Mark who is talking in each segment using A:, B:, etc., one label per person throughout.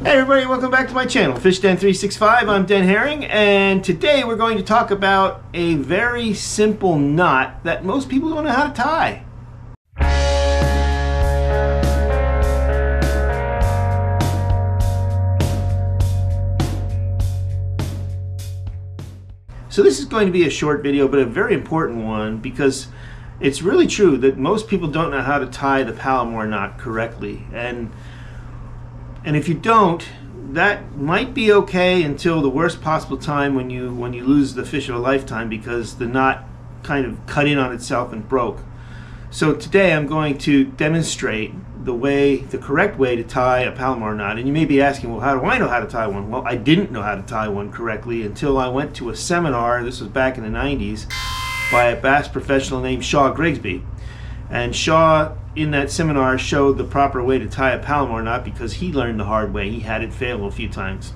A: Hey everybody, welcome back to my channel, Fish Den 365. I'm Den Haring, and today we're going to talk about a very simple knot that most people don't know how to tie. So this is going to be a short video, but a very important one, because it's really true that most people don't know how to tie the Palomar knot correctly. And if you don't, that might be okay until the worst possible time when you lose the fish of a lifetime, because the knot kind of cut in on itself and broke. So today I'm going to demonstrate the correct way to tie a Palomar knot. And you may be asking, well, how do I know how to tie one? Well, I didn't know how to tie one correctly until I went to a seminar, this was back in the 90s, by a bass professional named Shaw Grigsby. And Shaw, in that seminar, showed the proper way to tie a Palomar knot because he learned the hard way. He had it fail a few times.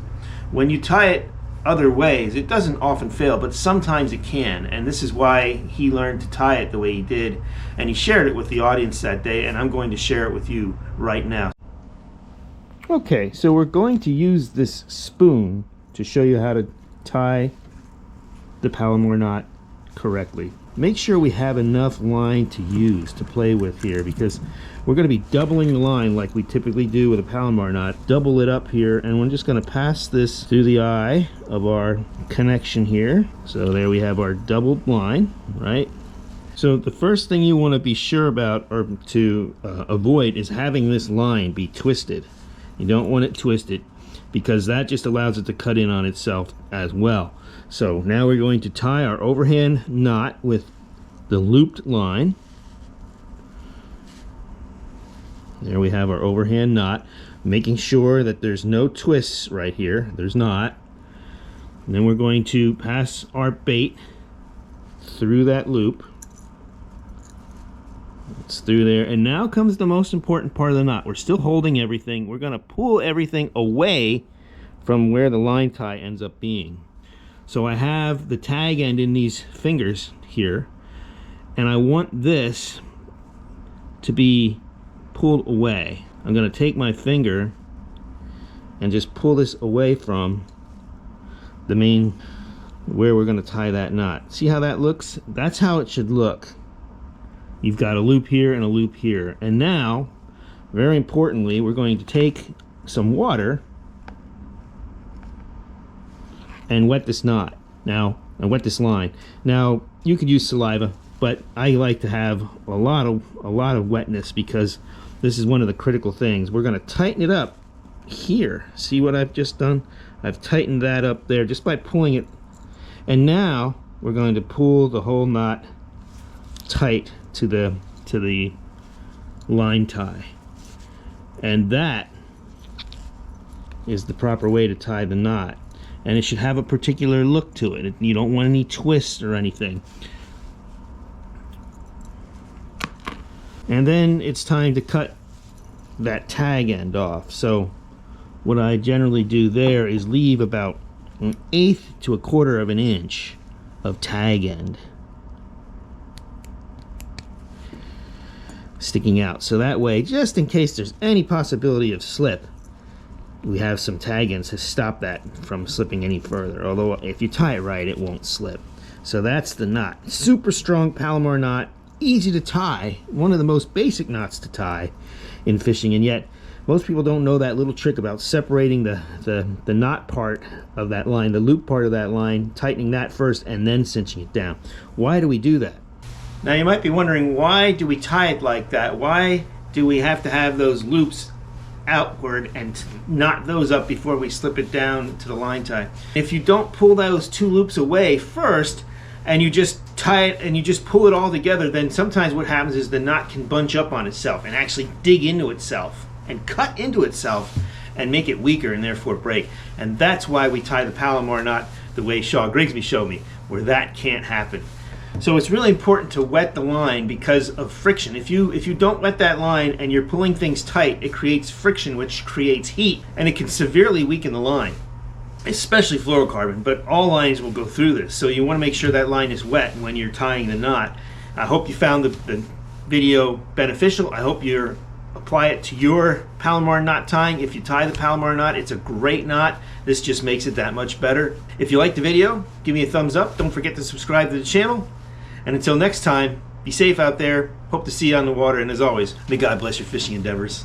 A: When you tie it other ways, it doesn't often fail, but sometimes it can. And this is why he learned to tie it the way he did. And he shared it with the audience that day, and I'm going to share it with you right now. Okay, so we're going to use this spoon to show you how to tie the Palomar knot correctly. Make sure we have enough line to use to play with here, because we're going to be doubling the line like we typically do with a Palomar knot. Double it up here, and we're just going to pass this through the eye of our connection here. So there we have our doubled line, right? So the first thing you want to be sure about, or to avoid, is having this line be twisted. You don't want it twisted, because that just allows it to cut in on itself as well. So now we're going to tie our overhand knot with the looped line. There we have our overhand knot, making sure that there's no twists right here. There's not. And then we're going to pass our bait through that loop. It's through there, and now comes the most important part of the knot. We're still holding everything. We're going to pull everything away from where the line tie ends up being. So I have the tag end in these fingers here, and I want this to be pulled away. I'm going to take my finger and just pull this away from the main, where we're going to tie that knot. See how that looks? That's how it should look. You've got a loop here and a loop here. And now, very importantly, we're going to take some water and wet this knot. Now, and wet this line. Now, you could use saliva, but I like to have a lot of wetness, because this is one of the critical things. We're going to tighten it up here. See what I've just done? I've tightened that up there just by pulling it. And now we're going to pull the whole knot tight to the line tie. And that is the proper way to tie the knot. And it should have a particular look to it. You don't want any twists or anything. And then it's time to cut that tag end off. So what I generally do there is leave about 1/8 to 1/4 of an inch of tag end sticking out. So that way, just in case there's any possibility of slip, we have some tag ends to stop that from slipping any further. Although if you tie it right, it won't slip. So that's the knot. Super strong Palomar knot, easy to tie, one of the most basic knots to tie in fishing, and yet most people don't know that little trick about separating the knot part of that line, the loop part of that line, tightening that first and then cinching it down. Why do we do that? Now you might be wondering, why do we tie it like that? Why do we have to have those loops outward and knot those up before we slip it down to the line tie? If you don't pull those two loops away first, and you just tie it and you just pull it all together, then sometimes what happens is the knot can bunch up on itself and actually dig into itself and cut into itself and make it weaker and therefore break. And that's why we tie the Palomar knot the way Shaw Grigsby showed me, where that can't happen. So it's really important to wet the line because of friction. If you don't wet that line and you're pulling things tight, it creates friction, which creates heat, and it can severely weaken the line, especially fluorocarbon, but all lines will go through this. So you want to make sure that line is wet when you're tying the knot. I hope you found the video beneficial. I hope you're apply it to your Palomar knot tying. If you tie the Palomar knot, it's a great knot. This just makes it that much better. If you liked the video, give me a thumbs up. Don't forget to subscribe to the channel. And until next time, be safe out there. Hope to see you on the water. And as always, may God bless your fishing endeavors.